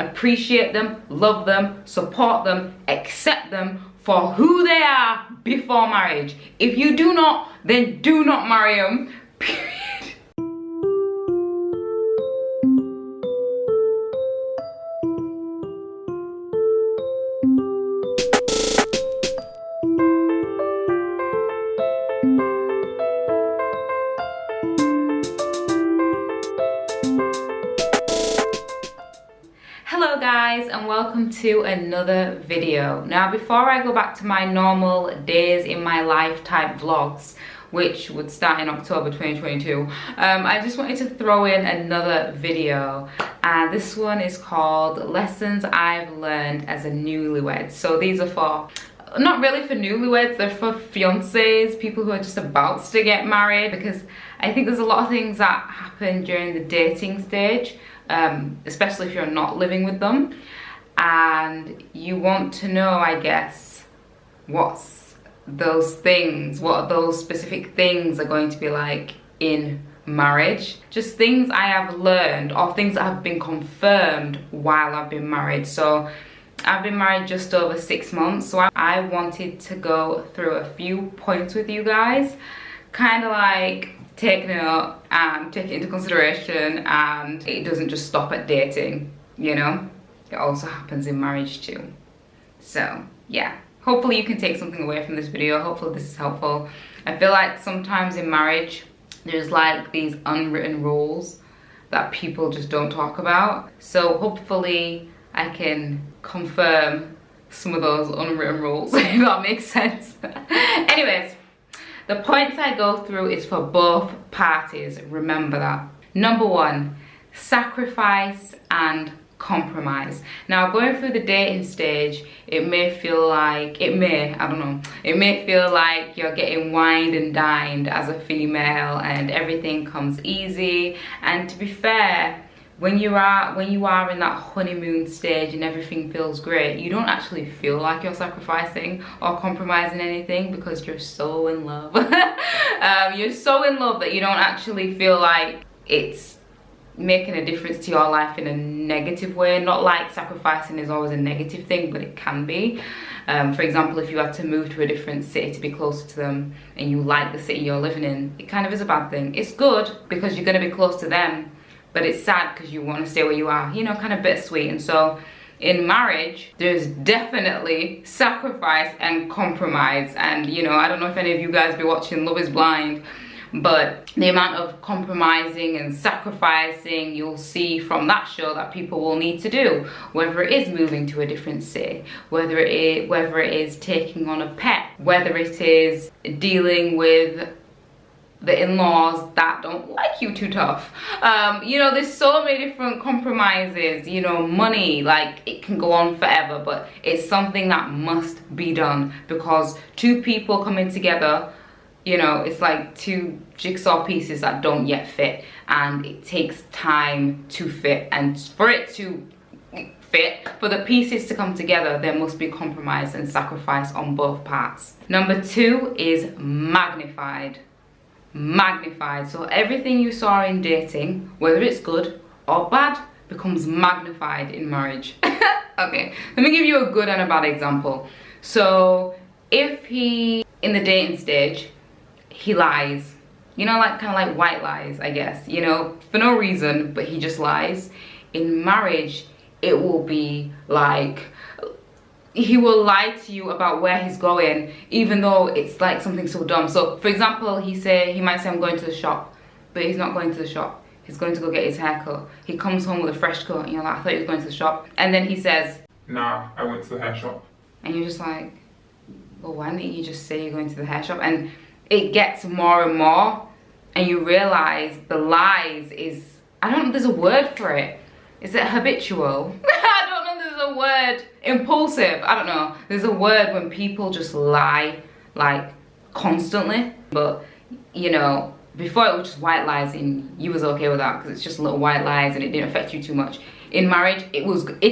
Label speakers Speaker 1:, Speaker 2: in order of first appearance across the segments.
Speaker 1: appreciate them, love them, support them, accept them for who they are before marriage. If you do not, then do not marry them. Period. Hello guys, and welcome to another video. Now before I go back to my normal days in my life type vlogs, which would start in October 2022, I just wanted to throw in another video, and this one is called Lessons I've Learned as a Newlywed. So these are for, not really for newlyweds, they're for fiancés, people who are just about to get married, because I think there's a lot of things that happen during the dating stage, especially if you're not living with them, and you want to know, I guess, what's those things, what those specific things are going to be like in marriage. Just things I have learned or things that have been confirmed while I've been married. So I've been married just over 6 months, so I wanted to go through a few points with you guys, kind of like taking it up and take it into consideration, and it doesn't just stop at dating, you know, it also happens in marriage too. So yeah, hopefully you can take something away from this video. Hopefully this is helpful. I feel like sometimes in marriage there's like these unwritten rules that people just don't talk about, so hopefully I can confirm some of those unwritten rules, if that makes sense. Anyways, the points I go through is for both parties, remember that. Number 1, sacrifice and compromise. Now going through the dating stage, it may feel like, it may feel like you're getting wined and dined as a female and everything comes easy. And to be fair, when you are in that honeymoon stage and everything feels great, you don't actually feel like you're sacrificing or compromising anything, because you're so in love. You're so in love that you don't actually feel like it's making a difference to your life in a negative way. Not like sacrificing is always a negative thing, but it can be. For example, if you had to move to a different city to be closer to them and you like the city you're living in, it kind of is a bad thing. It's good because you're going to be close to them, but it's sad because you want to stay where you are, you know, kind of bittersweet. And so in marriage, there's definitely sacrifice and compromise. And you know, I don't know if any of you guys be watching Love is Blind, but the amount of compromising and sacrificing you'll see from that show that people will need to do, whether it is moving to a different city, whether it is taking on a pet, whether it is dealing with the in-laws that don't like you too tough. You know, there's so many different compromises. You know, money, like, it can go on forever, but it's something that must be done, because two people coming together, you know, it's like two jigsaw pieces that don't yet fit, and it takes time to fit, and for it to fit, for the pieces to come together, there must be compromise and sacrifice on both parts. Number 2 is magnified. So everything you saw in dating, whether it's good or bad, becomes magnified in marriage. Okay, let me give you a good and a bad example. So if he, in the dating stage, he lies, you know, like kind of like white lies, I guess, you know, for no reason, but he just lies. In marriage, it will be like, he will lie to you about where he's going, even though it's like something so dumb. So for example, he might say, I'm going to the shop, but he's not going to the shop. He's going to go get his hair cut. He comes home with a fresh cut, and you're like, I thought he was going to the shop. And then he says, nah, I went to the hair shop. And you're just like, well, why didn't you just say you're going to the hair shop? And it gets more and more, and you realize the lies is, I don't know, there's a word for it. Is it habitual? I don't know, there's a word. Impulsive, I don't know. There's a word when people just lie, like, constantly. But, you know, before it was just white lies, and you was okay with that because it's just little white lies and it didn't affect you too much. In marriage, it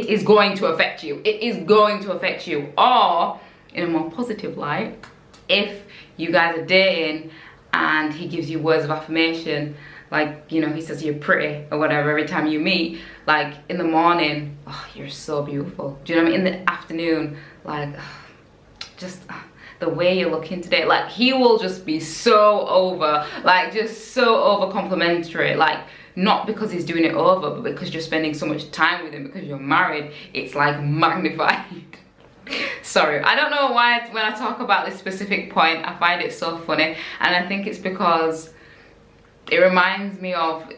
Speaker 1: is going to affect you. It is going to affect you. Or, in a more positive light, if you guys are dating and he gives you words of affirmation like, you know, he says you're pretty or whatever every time you meet. Like in the morning, oh, you're so beautiful. Do you know what I mean? In the afternoon, like, just the way you're looking today. Like, he will just be so over, like just so over complimentary. Like, not because he's doing it over, but because you're spending so much time with him, because you're married, it's like magnified. Sorry, I don't know why when I talk about this specific point, I find it so funny. And I think it's because it reminds me of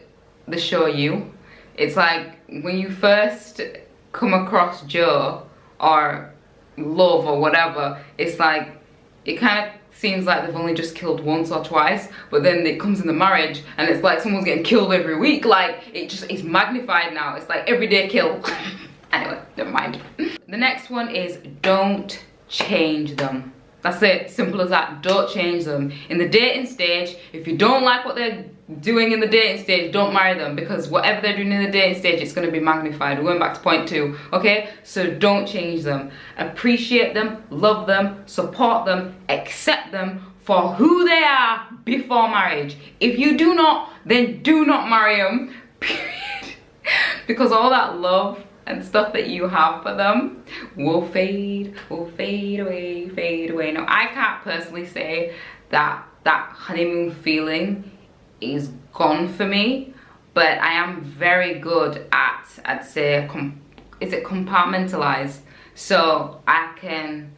Speaker 1: the show You. It's like when you first come across Joe or love or whatever, it's like, it kind of seems like they've only just killed once or twice, but then it comes in the marriage and it's like someone's getting killed every week. Like, it's magnified now. It's like everyday kill. Anyway, never mind. The next one is don't change them. That's it, simple as that. Don't change them. In the dating stage, if you don't like what they're doing in the dating stage, don't marry them, because whatever they're doing in the dating stage, it's going to be magnified. We're going back to point 2, okay? So don't change them. Appreciate them, love them, support them, accept them for who they are before marriage. If you do not, then do not marry them, period. Because all that love and stuff that you have for them will fade away, fade away. Now, I can't personally say that that honeymoon feeling is gone for me, but I am very good at, I'd say, is it compartmentalize? So I can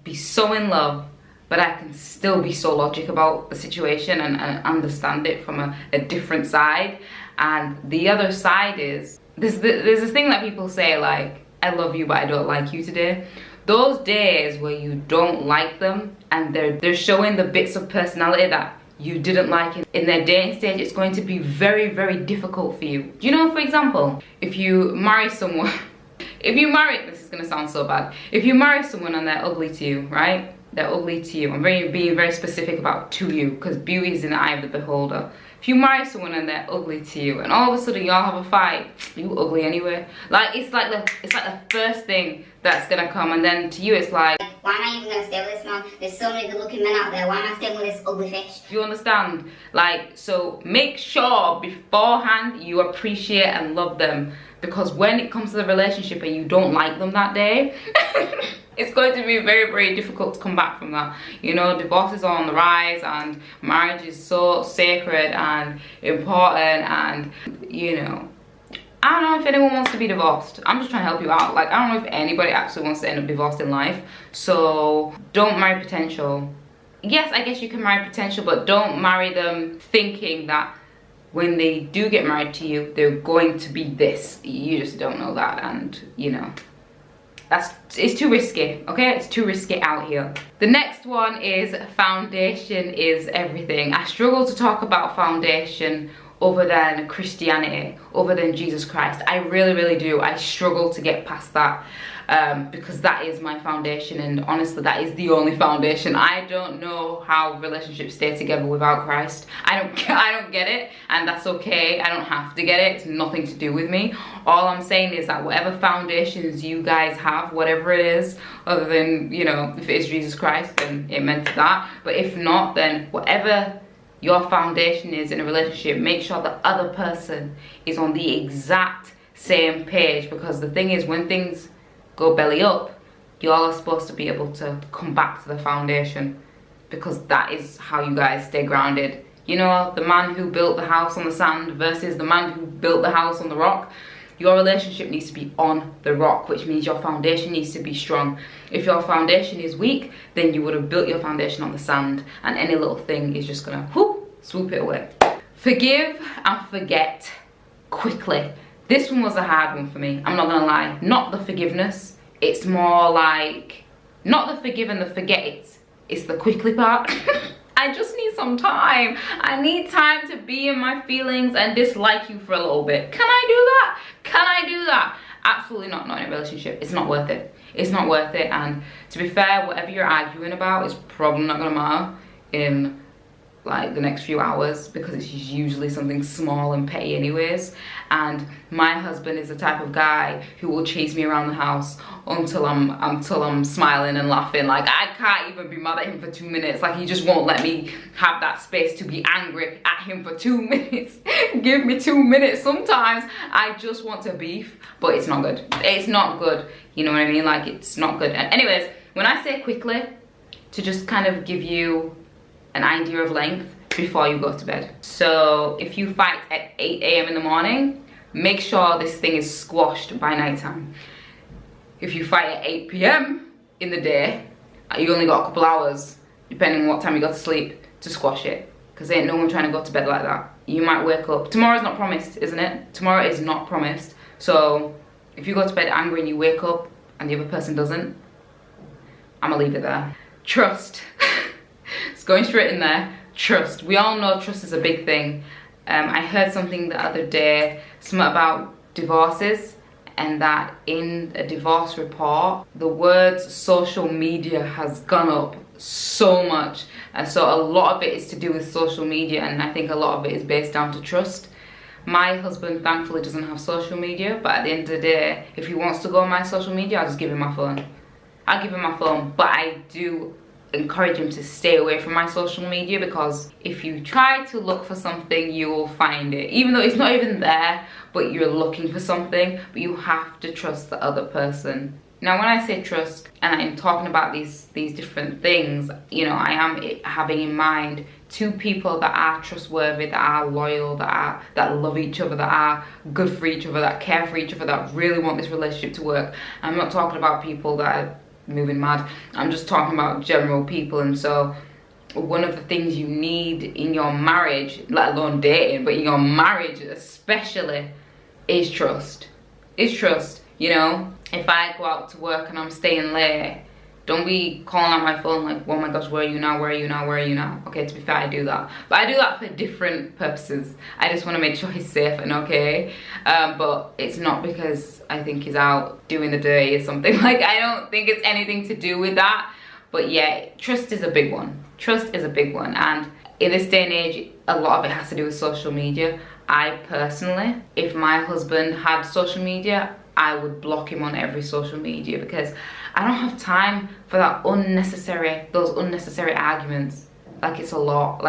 Speaker 1: be so in love, but I can still be so logic about the situation and understand it from a different side. And the other side is, there's this thing that people say, like, I love you but I don't like you today. Those days where you don't like them and they're showing the bits of personality that you didn't like in their dating stage, it's going to be very, very difficult for you. Do you know, for example, if you marry someone, this is gonna sound so bad, if you marry someone and they're ugly to you, right? They're ugly to you. I'm being very specific about to you, because beauty is in the eye of the beholder. If you marry someone and they're ugly to you, and all of a sudden y'all have a fight, you ugly anyway. Like, it's like the first thing that's gonna come, and then to you it's like,
Speaker 2: why am I even gonna stay with this man? There's so many good-looking men out there. Why am I staying with this ugly fish?
Speaker 1: Do you understand? Like, so make sure beforehand you appreciate and love them, because when it comes to the relationship and you don't like them that day, it's going to be very, very difficult to come back from that. You know, divorces are on the rise and marriage is so sacred and important, and, you know, I don't know if anyone wants to be divorced. I'm just trying to help you out. Like, I don't know if anybody actually wants to end up divorced in life. So don't marry potential. Yes, I guess you can marry potential, but don't marry them thinking that when they do get married to you, they're going to be this. You just don't know that, and, you know, it's too risky, okay? It's too risky out here. The next one is foundation is everything. I struggle to talk about foundation other than Christianity, other than Jesus Christ. I really, really do. I struggle to get past that, because that is my foundation, and honestly, that is the only foundation. I don't know how relationships stay together without Christ. I don't get it, and that's okay. I don't have to get it. It's nothing to do with me. All I'm saying is that whatever foundations you guys have, whatever it is, other than, you know, if it is Jesus Christ, then it meant that. But if not, then whatever your foundation is in a relationship, make sure the other person is on the exact same page, because the thing is, when things go belly up, you all are supposed to be able to come back to the foundation, because that is how you guys stay grounded. You know, the man who built the house on the sand versus the man who built the house on the rock. Your relationship needs to be on the rock, which means your foundation needs to be strong. If your foundation is weak, then you would have built your foundation on the sand, and any little thing is just gonna whoop, swoop it away. Forgive and forget quickly. This one was a hard one for me, I'm not gonna lie. Not the forgiveness, it's more like, not the forgive and the forget, it's the quickly part. I just need some time. I need time to be in my feelings and dislike you for a little bit. Can I do that? Can I do that? Absolutely not, not in a relationship. It's not worth it. It's not worth it, and to be fair, whatever you're arguing about is probably not gonna matter in like the next few hours, because it's usually something small and petty anyways. And my husband is the type of guy who will chase me around the house until I'm smiling and laughing. Like, I can't even be mad at him for 2 minutes. Like, he just won't let me have that space to be angry at him for 2 minutes. Give me 2 minutes. Sometimes I just want to beef, but it's not good. It's not good, you know what I mean? Like, it's not good. And anyways, when I say quickly, to just kind of give you an idea of length before you go to bed. So if you fight at 8 AM in the morning, make sure this thing is squashed by nighttime. If you fight at 8 PM in the day, you only got a couple hours, depending on what time you go to sleep, to squash it. Because ain't no one trying to go to bed like that. You might wake up. Tomorrow's not promised, isn't it? Tomorrow is not promised. So if you go to bed angry and you wake up and the other person doesn't, I'm gonna leave it there. Trust. It's going straight in there. Trust. We all know trust is a big thing. I heard something the other day, something about divorces, and that in a divorce report, the words social media has gone up so much. And so a lot of it is to do with social media, and I think a lot of it is based down to trust. My husband thankfully doesn't have social media, but at the end of the day, if he wants to go on my social media, I'll just give him my phone. I'll give him my phone, but I do encourage him to stay away from my social media, because if you try to look for something, you will find it. Even though it's not even there, but you're looking for something, but you have to trust the other person. Now, when I say trust, and I'm talking about these different things, you know, I am having in mind two people that are trustworthy, that are loyal, that love each other, that are good for each other, that care for each other, that really want this relationship to work. I'm not talking about people that are moving mad. I'm just talking about general people. And so one of the things you need in your marriage, let alone dating, but in your marriage especially, is trust. Is trust. You know, if I go out to work and I'm staying late, don't be calling on my phone like, oh my gosh, where are you now, where are you now, where are you now? Okay, to be fair, I do that, but I do that for different purposes. I just want to make sure he's safe and okay, but it's not because I think he's out doing the dirty or something. Like, I don't think it's anything to do with that. But yeah, trust is a big one. Trust is a big one, and in this day and age, a lot of it has to do with social media. I personally, if my husband had social media, I would block him on every social media, because I don't have time for those unnecessary arguments. Like, it's a lot,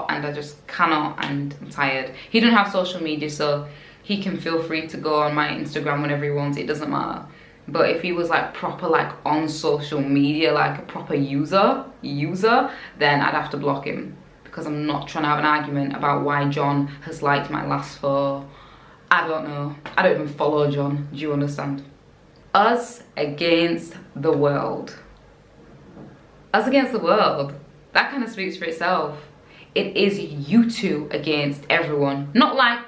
Speaker 1: and I just cannot, and I'm tired. He doesn't have social media, so he can feel free to go on my Instagram whenever he wants, it doesn't matter. But if he was like proper, like on social media, like a proper user, then I'd have to block him, because I'm not trying to have an argument about why John has liked my last photo. I don't know. I don't even follow John. Do you understand? Us against the world. Us against the world. That kind of speaks for itself. It is you two against everyone. Not like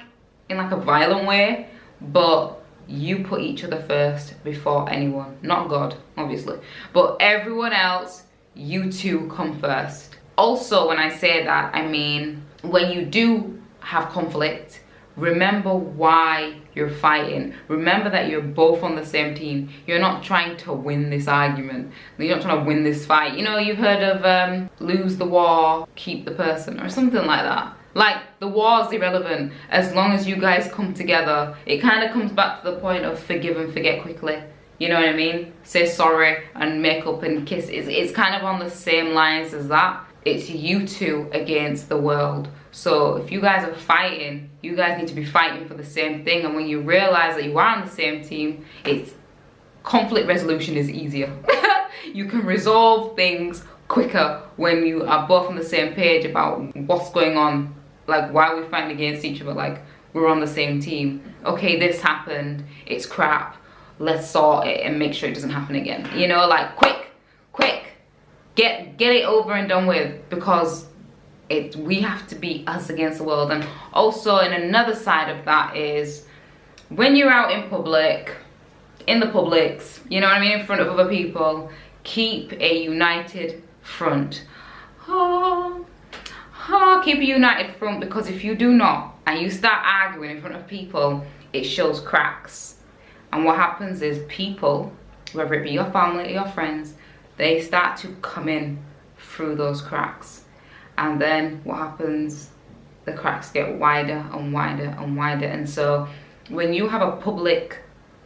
Speaker 1: in like a violent way, but you put each other first before anyone. Not God, obviously. But everyone else, you two come first. Also, when I say that, I mean, when you do have conflict, remember why you're fighting. Remember that you're both on the same team. You're not trying to win this argument. You're not trying to win this fight. You know, you've heard of lose the war, keep the person, or something like that. Like, the war's irrelevant as long as you guys come together. It kind of comes back to the point of forgive and forget quickly. You know what I mean? Say sorry and make up and kiss. It's kind of on the same lines as that. It's you two against the world. So if you guys are fighting, you guys need to be fighting for the same thing. And when you realize that you are on the same team, it's conflict resolution is easier. You can resolve things quicker when you are both on the same page about what's going on. Like, why are we fighting against each other? Like, we're on the same team. Okay, this happened. It's crap. Let's sort it and make sure it doesn't happen again. You know, like, quick. Get it over and done with, because we have to be us against the world. And also, in another side of that is, when you're out in public, in the publics, you know what I mean, in front of other people, keep a united front. Keep a united front, because if you do not, and you start arguing in front of people, it shows cracks. And what happens is people, whether it be your family or your friends, they start to come in through those cracks. and then what happens? The cracks get wider and wider and wider. And so when you have a public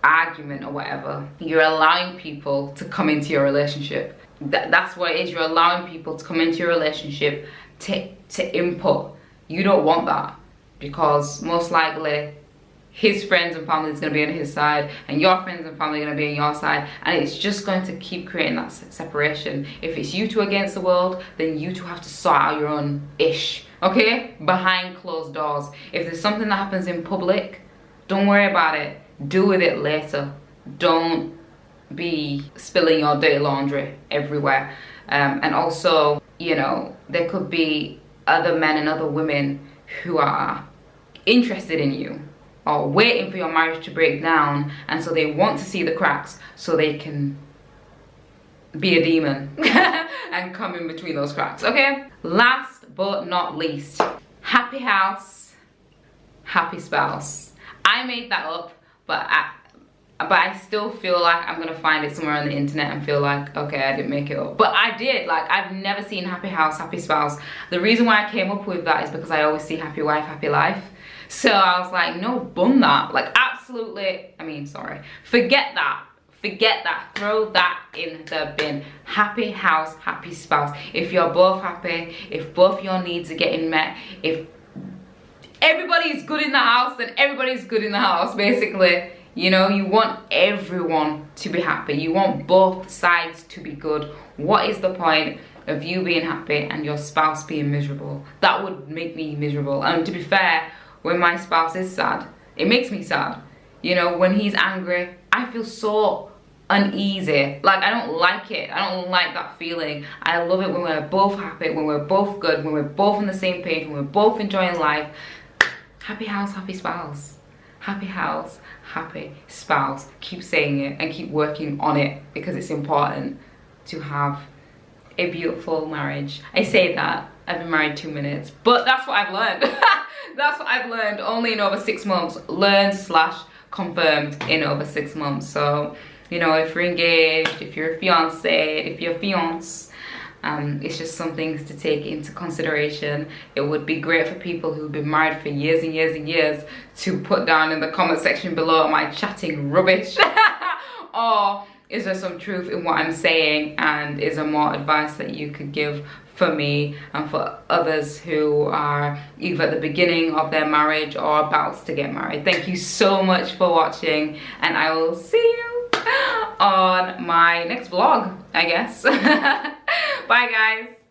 Speaker 1: argument or whatever, you're allowing people to come into your relationship. That's what it is. You're allowing people to come into your relationship to input. You don't want that, because most likely his friends and family is going to be on his side, and your friends and family are going to be on your side, and it's just going to keep creating that separation. If it's you two against the world, then you two have to sort out your own ish, okay, behind closed doors. If there's something that happens in public, don't worry about it. Deal with it later. Don't be spilling your dirty laundry everywhere. And also, you know, there could be other men and other women who are interested in you or waiting for your marriage to break down, and so they want to see the cracks so they can be a demon and come in between those cracks, okay? Last but not least, happy house, happy spouse. I made that up, but I still feel like I'm gonna find it somewhere on the internet and feel like, okay, I didn't make it up. But I did. Like, I've never seen happy house, happy spouse. The reason why I came up with that is because I always see happy wife, happy life. So I was like, no, bun that. Like, absolutely, I mean, sorry, forget that. Forget that. Throw that in the bin. Happy house, happy spouse. If you're both happy, if both your needs are getting met, if everybody's good in the house, then everybody's good in the house, basically. You know, you want everyone to be happy. You want both sides to be good. What is the point of you being happy and your spouse being miserable? That would make me miserable. And to be fair, when my spouse is sad, it makes me sad. You know, when he's angry, I feel so uneasy. Like, I don't like it. I don't like that feeling. I love it when we're both happy, when we're both good, when we're both on the same page, when we're both enjoying life. Happy house, happy spouse. Happy house, happy spouse. Keep saying it and keep working on it, because it's important to have a beautiful marriage. I say that, I've been married 2 minutes, but that's what I've learned. That's what I've learned only in over 6 months. Learned / confirmed in over 6 months. So, you know, if you're engaged, if you're a fiance, if you're fiance, it's just some things to take into consideration. It would be great for people who've been married for years and years and years to put down in the comment section below, am I chatting rubbish? Or is there some truth in what I'm saying, and is there more advice that you could give for me and for others who are either at the beginning of their marriage or about to get married? Thank you so much for watching, and I will see you on my next vlog, I guess. Bye guys.